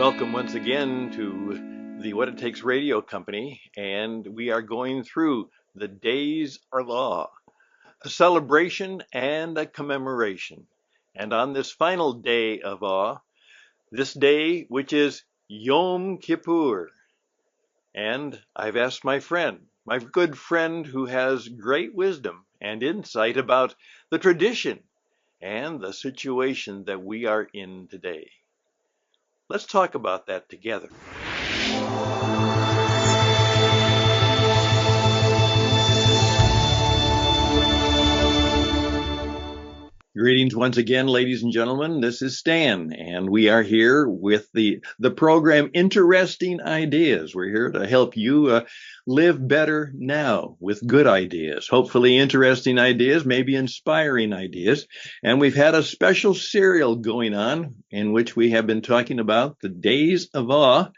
Welcome once again to the What It Takes Radio Company, and we are going through the Days of Awe, a celebration and a commemoration. And on this final day of awe, this day which is Yom Kippur, and I've asked my good friend who has great wisdom and insight about the tradition and the situation that we are in today. Let's talk about that together. Greetings once again, ladies and gentlemen. This is Stan, and we are here with the program Interesting Ideas. We're here to help you live better now with good ideas, hopefully interesting ideas, maybe inspiring ideas. And we've had a special serial going on in which we have been talking about the Days of Awe,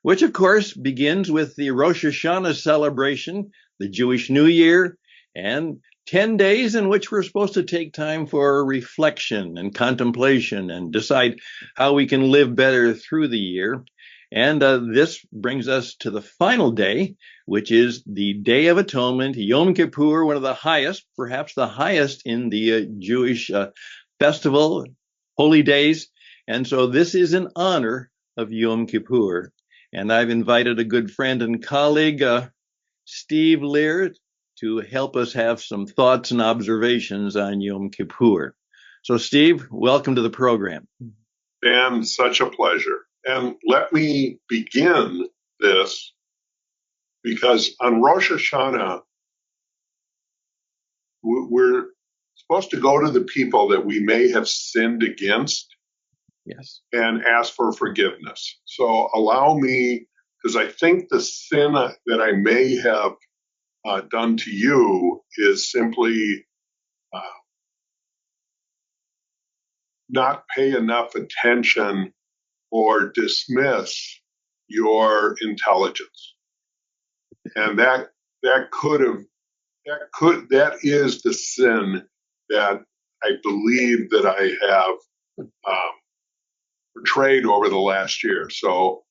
which of course begins with the Rosh Hashanah celebration, the Jewish New Year, and 10 days in which we're supposed to take time for reflection and contemplation and decide how we can live better through the year. And this brings us to the final day, which is the Day of Atonement, Yom Kippur, one of the highest, perhaps the highest in the Jewish festival, holy days. And so this is in honor of Yom Kippur. And I've invited a good friend and colleague, Steve Lear, to help us have some thoughts and observations on Yom Kippur. So, Steve, welcome to the program. Dan, such a pleasure. And let me begin this because on Rosh Hashanah, we're supposed to go to the people that we may have sinned against, yes, and ask for forgiveness. So allow me, because I think the sin that I may have done to you is simply not pay enough attention or dismiss your intelligence. And that is the sin that I believe that I have portrayed over the last year. So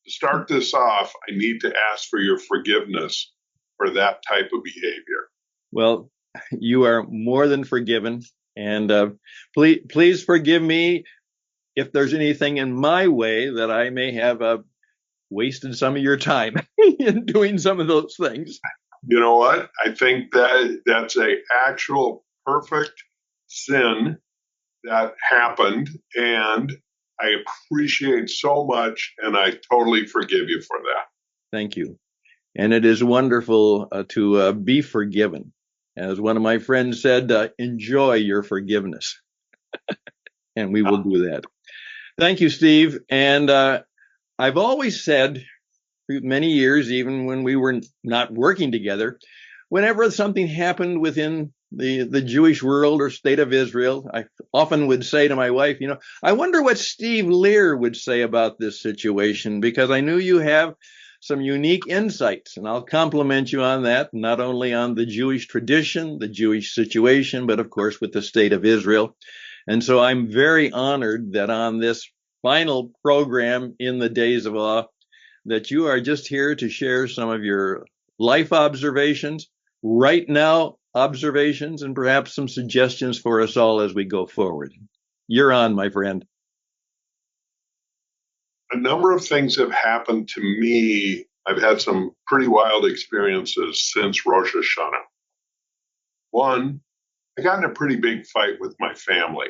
to start this off, I need to ask for your forgiveness for that type of behavior. Well, you are more than forgiven. And please forgive me if there's anything in my way that I may have wasted some of your time in doing some of those things. You know what? I think that's a actual perfect sin that happened, and I appreciate so much, and I totally forgive you for that. Thank you. And it is wonderful to be forgiven. As one of my friends said, enjoy your forgiveness. And we will do that. Thank you, Steve. And I've always said for many years, even when we were not working together, whenever something happened within the Jewish world or state of Israel, I often would say to my wife, I wonder what Steve Lear would say about this situation, because I knew you have some unique insights, and I'll compliment you on that, not only on the Jewish tradition, the Jewish situation, but of course with the state of Israel. And so I'm very honored that on this final program in the Days of Awe, that you are just here to share some of your life observations, right now observations, and perhaps some suggestions for us all as we go forward. You're on, my friend. A number of things have happened to me. I've had some pretty wild experiences since Rosh Hashanah. One, I got in a pretty big fight with my family.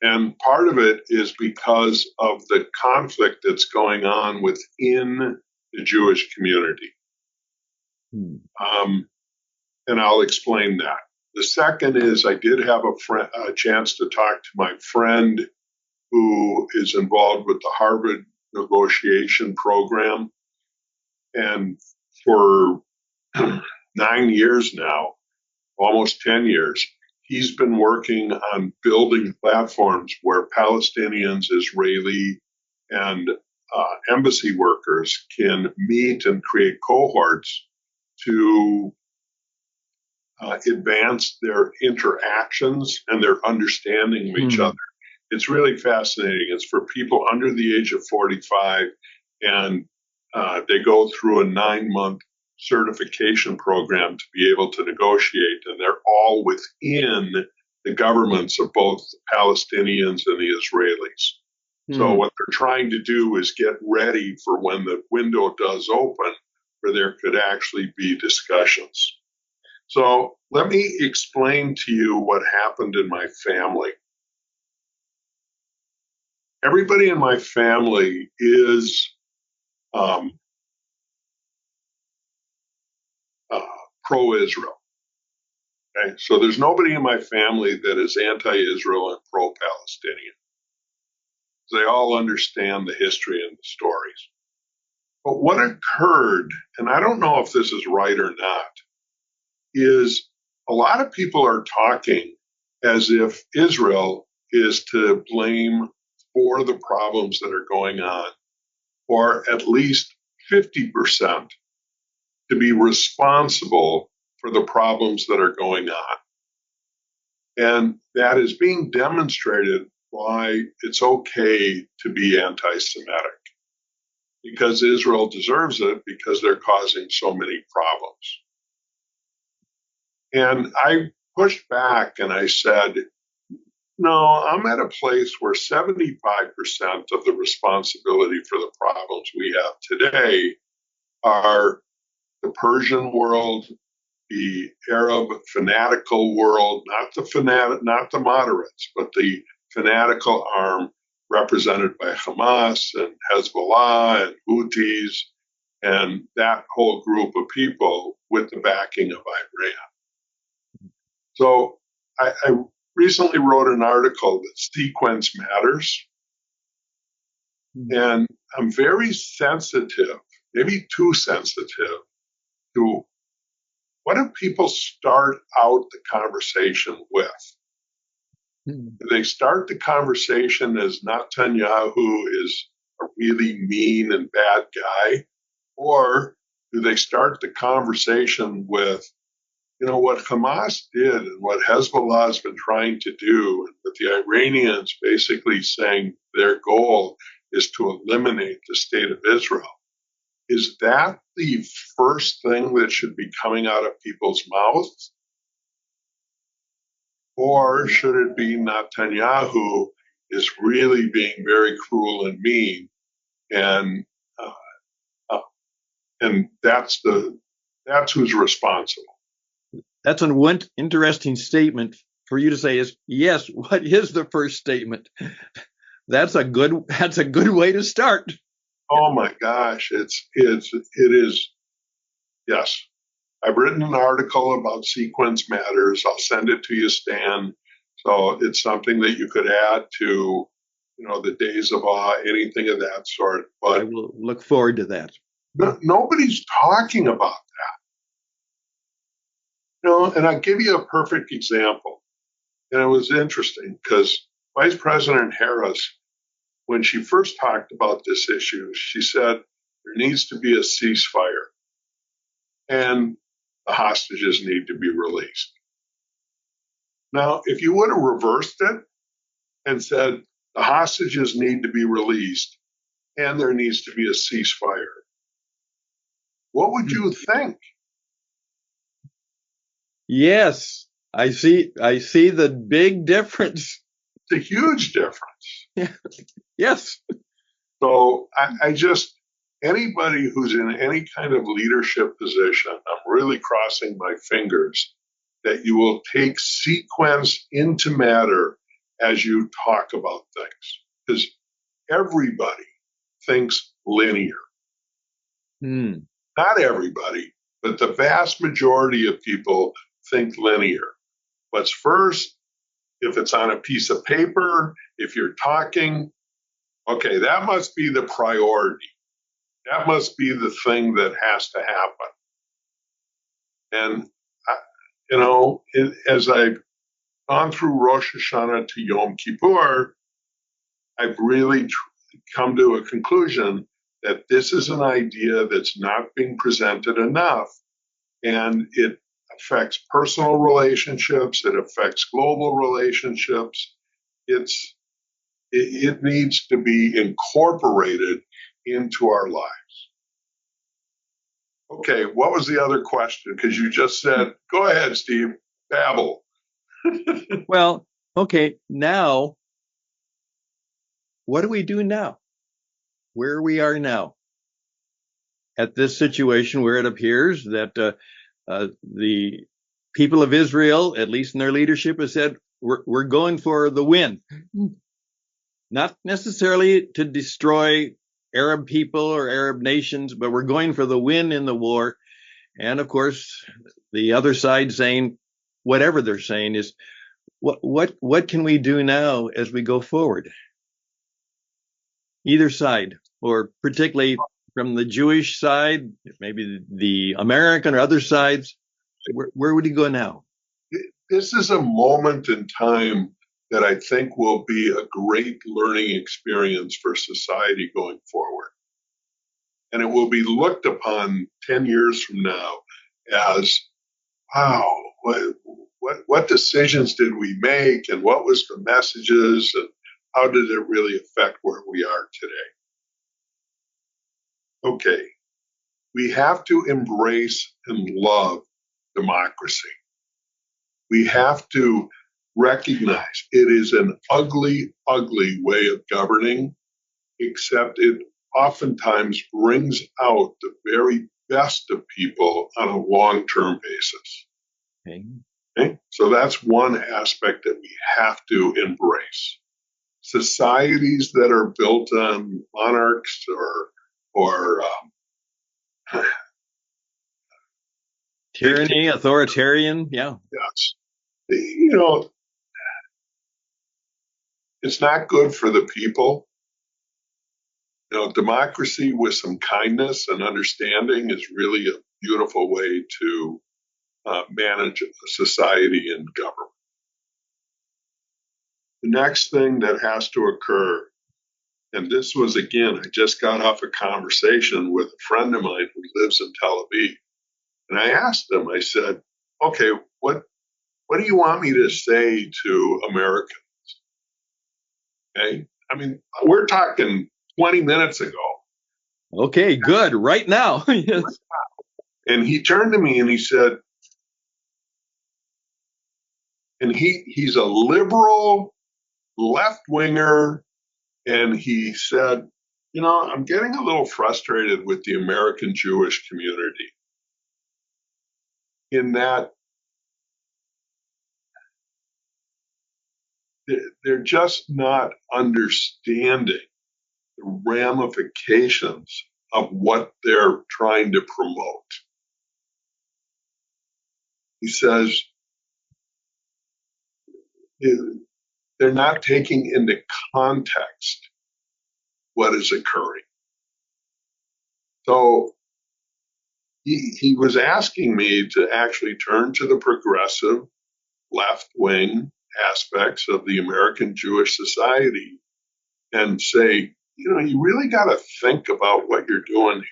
And part of it is because of the conflict that's going on within the Jewish community. And I'll explain that. The second is I did have a chance to talk to my friend who is involved with the Harvard negotiation program. And for 9 years now, almost 10 years, he's been working on building platforms where Palestinians, Israeli, and embassy workers can meet and create cohorts to advance their interactions and their understanding of each other. It's really fascinating. It's for people under the age of 45, and they go through a 9-month certification program to be able to negotiate, and they're all within the governments of both the Palestinians and the Israelis. So what they're trying to do is get ready for when the window does open, where there could actually be discussions. So let me explain to you what happened in my family. Everybody in my family is pro-Israel. Okay? So there's nobody in my family that is anti-Israel and pro-Palestinian. They all understand the history and the stories. But what occurred, and I don't know if this is right or not, is a lot of people are talking as if Israel is to blame for the problems that are going on, or at least 50% to be responsible for the problems that are going on. And that is being demonstrated why it's okay to be anti-Semitic, because Israel deserves it, because they're causing so many problems. And I pushed back and I said, no, I'm at a place where 75% of the responsibility for the problems we have today are the Persian world, the Arab fanatical world, not the moderates, but the fanatical arm represented by Hamas and Hezbollah and Houthis and that whole group of people with the backing of Iran. So I recently wrote an article that sequence matters. And I'm very sensitive, maybe too sensitive, to what do people start out the conversation with? Do they start the conversation as Netanyahu is a really mean and bad guy? Or do they start the conversation with, what Hamas did and what Hezbollah has been trying to do, and with the Iranians basically saying their goal is to eliminate the state of Israel? Is that the first thing that should be coming out of people's mouths? Or should it be Netanyahu is really being very cruel and mean, and that's who's responsible? That's one interesting statement for you to say is, yes, what is the first statement? That's a good way to start. Oh my gosh, it is. Yes. I've written an article about sequence matters. I'll send it to you, Stan. So it's something that you could add to, the days of awe, anything of that sort. But I will look forward to that. Nobody's talking about that. And I'll give you a perfect example. And it was interesting because Vice President Harris, when she first talked about this issue, she said there needs to be a ceasefire and the hostages need to be released. Now, if you would have reversed it and said the hostages need to be released and there needs to be a ceasefire, what would you think? Yes, I see the big difference. It's a huge difference. Yes. So anybody who's in any kind of leadership position, I'm really crossing my fingers that you will take sequence into matter as you talk about things, because everybody thinks linear. Not everybody, but the vast majority of people think linear. What's first, if it's on a piece of paper, if you're talking, okay, that must be the priority. That must be the thing that has to happen. And, as I've gone through Rosh Hashanah to Yom Kippur, I've really come to a conclusion that this is an idea that's not being presented enough. And it affects personal relationships. It affects global relationships. It's It needs to be incorporated into our lives. Okay, what was the other question? Because you just said, go ahead, Steve, babble. Well, okay, now, what do we do now? Where we are now at this situation where it appears that the people of Israel, at least in their leadership, has said, we're going for the win. Not necessarily to destroy Arab people or Arab nations, but we're going for the win in the war. And of course, the other side saying, whatever they're saying is, what can we do now as we go forward? Either side, or particularly from the Jewish side, maybe the American or other sides, where would you go now? This is a moment in time that I think will be a great learning experience for society going forward. And it will be looked upon 10 years from now as, wow, what decisions did we make, and what was the messages, and how did it really affect where we are today? Okay, we have to embrace and love democracy. We have to recognize it is an ugly, ugly way of governing, except it oftentimes brings out the very best of people on a long-term basis. Okay? So that's one aspect that we have to embrace. Societies that are built on monarchs or tyranny, authoritarian, yeah. Yes. You know, it's not good for the people. You know, democracy with some kindness and understanding is really a beautiful way to manage a society and government. The next thing that has to occur, and this was, again, I just got off a conversation with a friend of mine who lives in Tel Aviv. And I asked him, I said, okay, what do you want me to say to Americans? Okay. I mean, we're talking 20 minutes ago. Okay, good. Right now. Yes. And he turned to me and he said, and he's a liberal left winger. And he said, you know, I'm getting a little frustrated with the American Jewish community in that they're just not understanding the ramifications of what they're trying to promote. He says they're not taking into context what is occurring. So he was asking me to actually turn to the progressive left-wing aspects of the American Jewish society and say, you know, you really got to think about what you're doing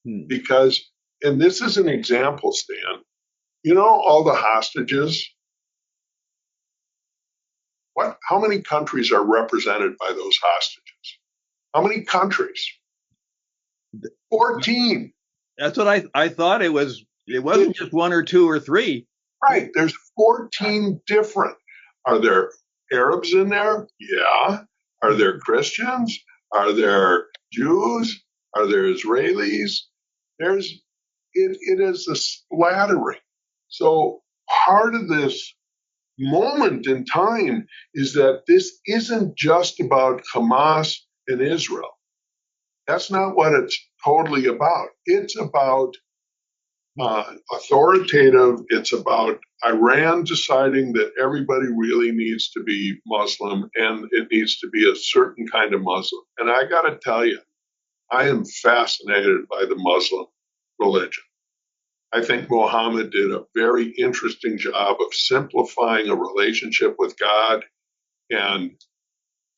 here. Because, and this is an example, Stan, you know, all the hostages, how many countries are represented by those hostages? How many countries? 14. That's what I thought it was. It wasn't just one or two or three. Right. There's 14 different. Are there Arabs in there? Yeah. Are there Christians? Are there Jews? Are there Israelis? It is a splattering. So part of this moment in time is that this isn't just about Hamas and Israel. That's not what it's totally about. It's about authoritative. It's about Iran deciding that everybody really needs to be Muslim and it needs to be a certain kind of Muslim. And I got to tell you, I am fascinated by the Muslim religion. I think Muhammad did a very interesting job of simplifying a relationship with God and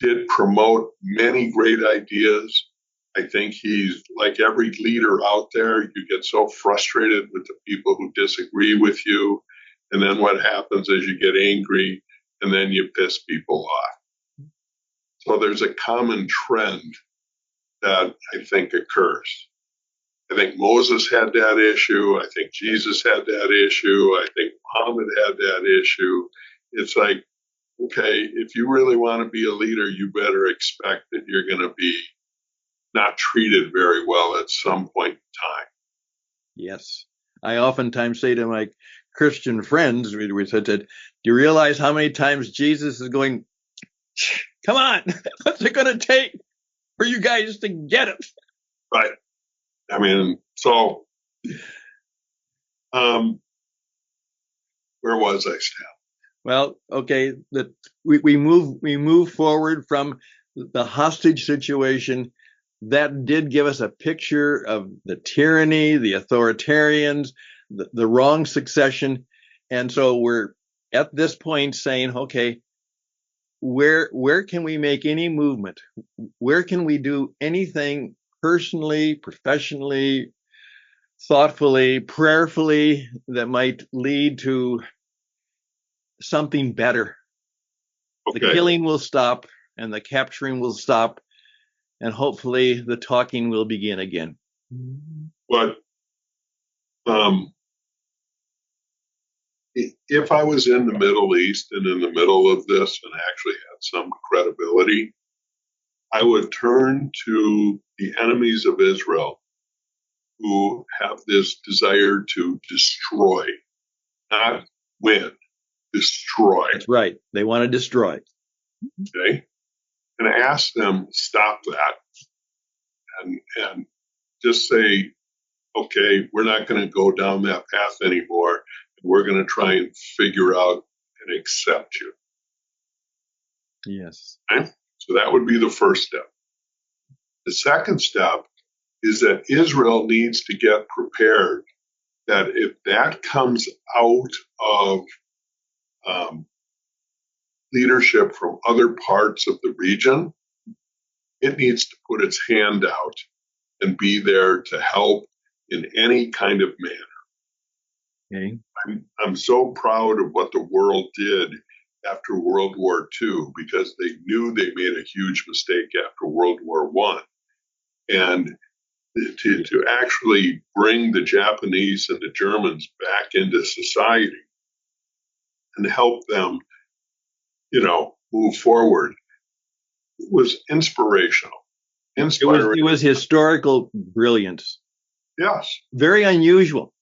did promote many great ideas. I think he's like every leader out there. You get so frustrated with the people who disagree with you. And then what happens is you get angry and then you piss people off. So there's a common trend that I think occurs. I think Moses had that issue. I think Jesus had that issue. I think Muhammad had that issue. It's like, okay, if you really want to be a leader, you better expect that you're going to be not treated very well at some point in time. Yes. I oftentimes say to my Christian friends, we said, do you realize how many times Jesus is going, come on, what's it going to take for you guys to get it? Right. I mean, so where was I, Stan? Well, okay, we move forward from the hostage situation. That did give us a picture of the tyranny, the authoritarians, the wrong succession. And so we're at this point saying, okay, where can we make any movement? Where can we do anything personally, professionally, thoughtfully, prayerfully that might lead to something better? Okay. The killing will stop and the capturing will stop, and hopefully the talking will begin again. But if I was in the Middle East and in the middle of this and actually had some credibility, I would turn to the enemies of Israel who have this desire to destroy, not win, destroy. That's right. They want to destroy. Okay. And ask them, stop that. And just say, okay, we're not going to go down that path anymore. We're going to try and figure out and accept you. Yes. Okay? So that would be the first step. The second step is that Israel needs to get prepared that if that comes out of leadership from other parts of the region, it needs to put its hand out and be there to help in any kind of manner. Okay. I'm so proud of what the world did after World War II because they knew they made a huge mistake after World War I. And to actually bring the Japanese and the Germans back into society and help them, move forward was inspirational. It was historical brilliance. Yes. Very unusual.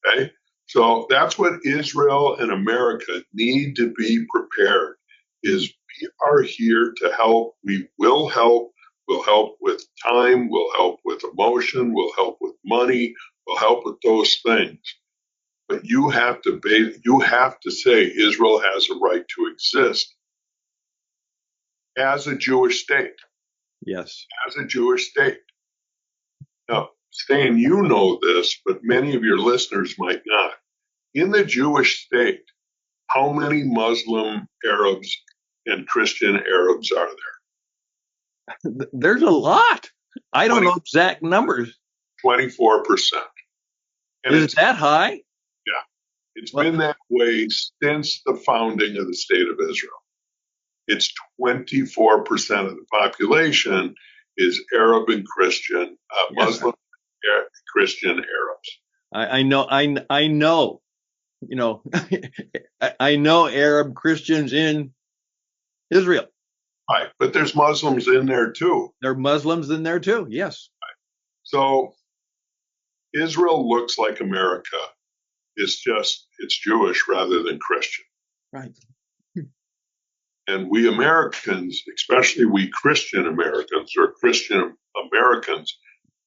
Okay. So that's what Israel and America need to be prepared is we are here to help. We will help. We'll help with time. We'll help with emotion. We'll help with money. We'll help with those things. But you have to say Israel has a right to exist as a Jewish state. Yes. As a Jewish state. Now, Stan, you know this, but many of your listeners might not. In the Jewish state, how many Muslim Arabs and Christian Arabs are there? There's a lot. I don't know exact numbers. 24%. And Is it that high? Yeah. It's been that way since the founding of the state of Israel. It's 24% of the population is Arab and Christian, Muslim, Christian Arabs. I know. I know Arab Christians in Israel. Right, but there's Muslims in there too. There are Muslims in there too. Yes. Right. So Israel looks like America. It's Jewish rather than Christian. Right. And we Americans, especially we Christian Americans or Christian Americans,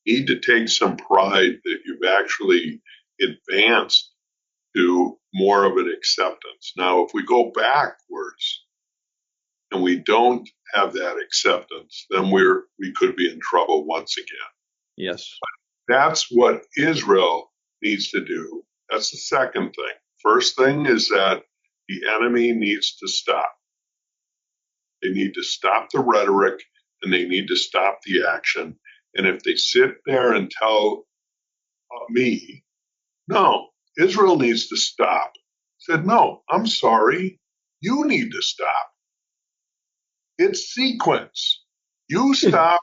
need to take some pride that you've actually advanced to more of an acceptance. Now, if we go backwards and we don't have that acceptance, then we could be in trouble once again. Yes. But that's what Israel needs to do. That's the second thing. First thing is that the enemy needs to stop. They need to stop the rhetoric and they need to stop the action. And if they sit there and tell me, no, Israel needs to stop, I said, no, I'm sorry. You need to stop. It's sequence. You stop,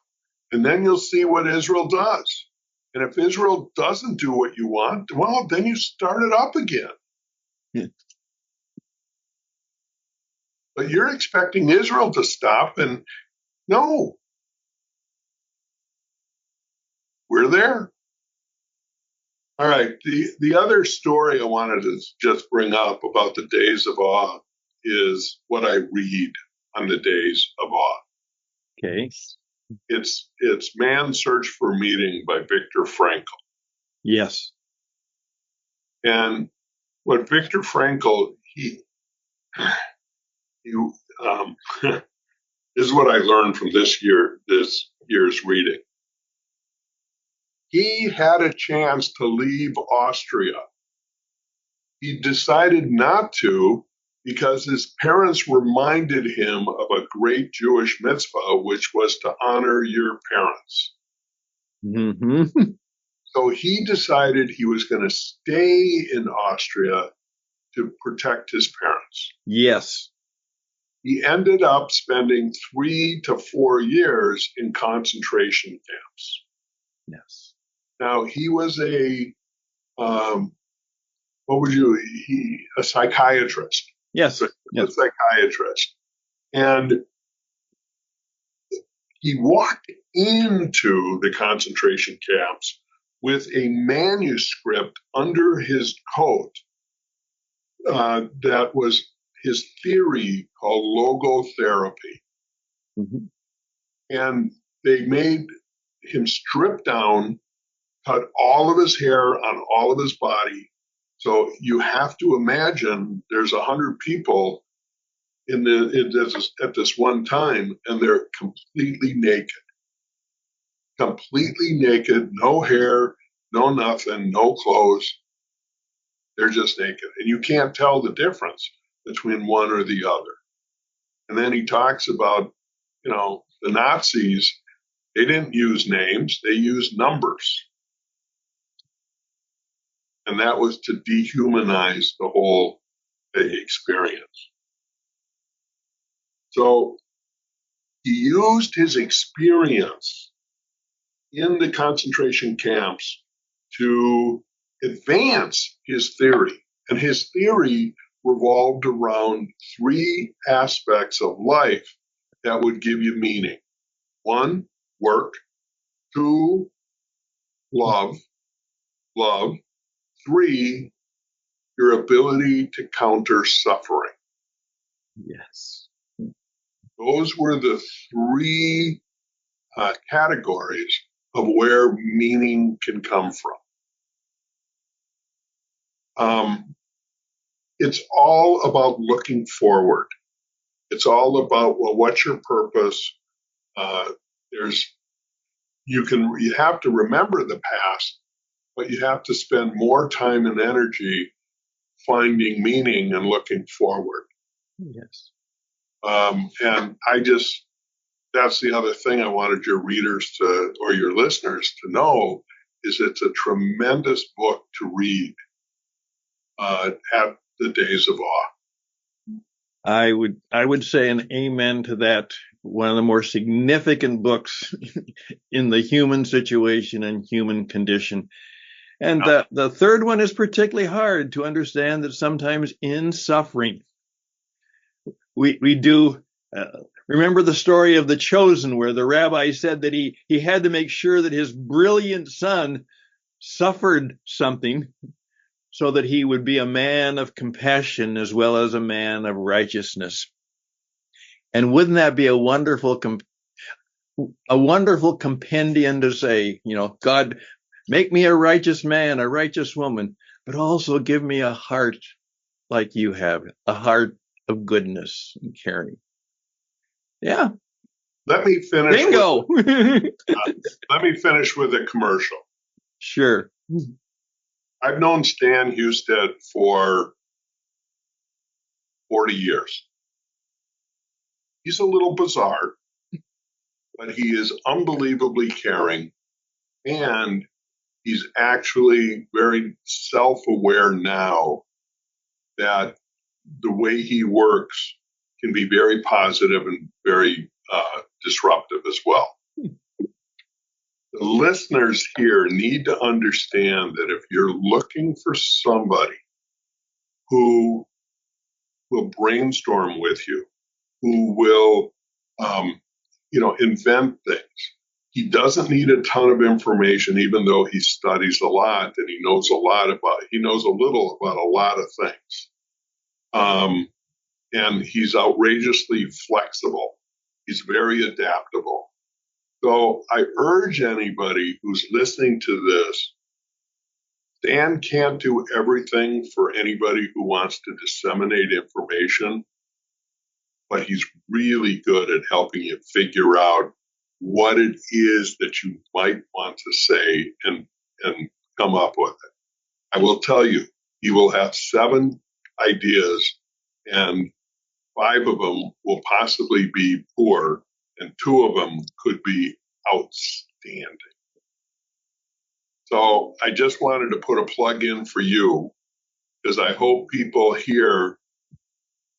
and then you'll see what Israel does. And if Israel doesn't do what you want, well, then you start it up again. But you're expecting Israel to stop, and no, we're there. All right. The other story I wanted to just bring up about the days of awe is what I read on the days of awe. Okay. It's Man's Search for Meaning by Viktor Frankl. Yes. And what Viktor Frankl, he this is what I learned from this year's reading. He had a chance to leave Austria. He decided not to because his parents reminded him of a great Jewish mitzvah, which was to honor your parents. Mm-hmm. So he decided he was going to stay in Austria to protect his parents. Yes. He ended up spending 3 to 4 years in concentration camps. Yes. Now, he was a psychiatrist. Yes. A Yes. psychiatrist. And he walked into the concentration camps with a manuscript under his coat that was his theory called logotherapy. Mm-hmm. And they made him strip down, cut all of his hair on all of his body. So you have to imagine there's 100 people at this one time, and they're completely naked. Completely naked, no hair, no nothing, no clothes. They're just naked. And you can't tell the difference between one or the other. And then he talks about, the Nazis, they didn't use names, they used numbers. And that was to dehumanize the whole experience. So he used his experience in the concentration camps to advance his theory. And his theory revolved around 3 aspects of life that would give you meaning. 1, work. 2, love. 3, your ability to counter suffering. Yes. Those were the 3 categories of where meaning can come from. It's all about looking forward. It's all about, well, what's your purpose? You have to remember the past, but you have to spend more time and energy finding meaning and looking forward. Yes. And that's the other thing I wanted your readers or your listeners to know, is it's a tremendous book to read at the Days of Awe. I would say an amen to that. One of the more significant books in the human situation and human condition. And the third one is particularly hard to understand, that sometimes in suffering, we do remember the story of the chosen, where the rabbi said that he had to make sure that his brilliant son suffered something so that he would be a man of compassion as well as a man of righteousness. And wouldn't that be a wonderful compendium to say, God, make me a righteous man, a righteous woman, but also give me a heart like you have, a heart of goodness and caring. Yeah. Let me finish. Bingo. Let me finish with a commercial. Sure. I've known Stan Husted for 40 years. He's a little bizarre, but he is unbelievably caring, and he's actually very self-aware now that the way he works can be very positive and very disruptive as well. The listeners here need to understand that if you're looking for somebody who will brainstorm with you, who will, invent things, he doesn't need a ton of information, even though he studies a lot and he knows a little about a lot of things. And he's outrageously flexible. He's very adaptable. So I urge anybody who's listening to this, Dan can't do everything for anybody who wants to disseminate information, but he's really good at helping you figure out what it is that you might want to say and come up with it. I will tell you, he will have 7 ideas, and 5 of them will possibly be poor, and 2 of them could be outstanding. So I just wanted to put a plug in for you, because I hope people hear,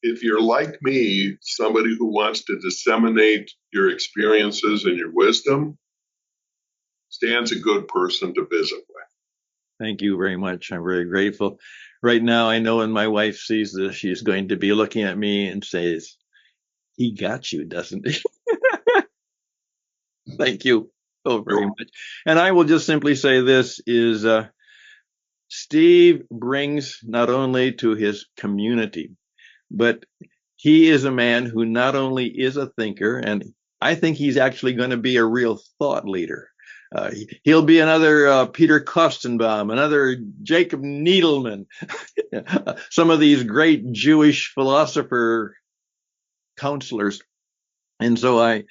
if you're like me, somebody who wants to disseminate your experiences and your wisdom, Stan's a good person to visit with. Thank you very much. I'm very grateful. Right now, I know when my wife sees this, she's going to be looking at me and says, he got you, doesn't he? Thank you so very much. And I will just simply say this is Steve brings not only to his community, but he is a man who not only is a thinker, and I think he's actually going to be a real thought leader. He'll be another Peter Kostenbaum, another Jacob Needleman, some of these great Jewish philosopher counselors. And so I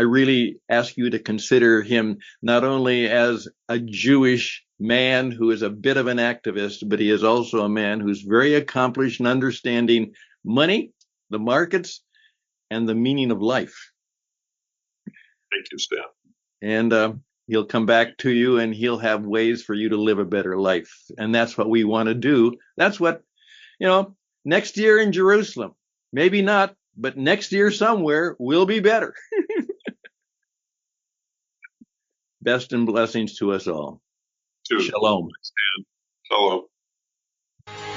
really ask you to consider him not only as a Jewish man who is a bit of an activist, but he is also a man who's very accomplished in understanding money, the markets, and the meaning of life. Thank you, Stan. And he'll come back to you and he'll have ways for you to live a better life. And that's what we want to do. That's what, next year in Jerusalem, maybe not, but next year somewhere will be better. Best and blessings to us all. Shalom. Shalom. Shalom.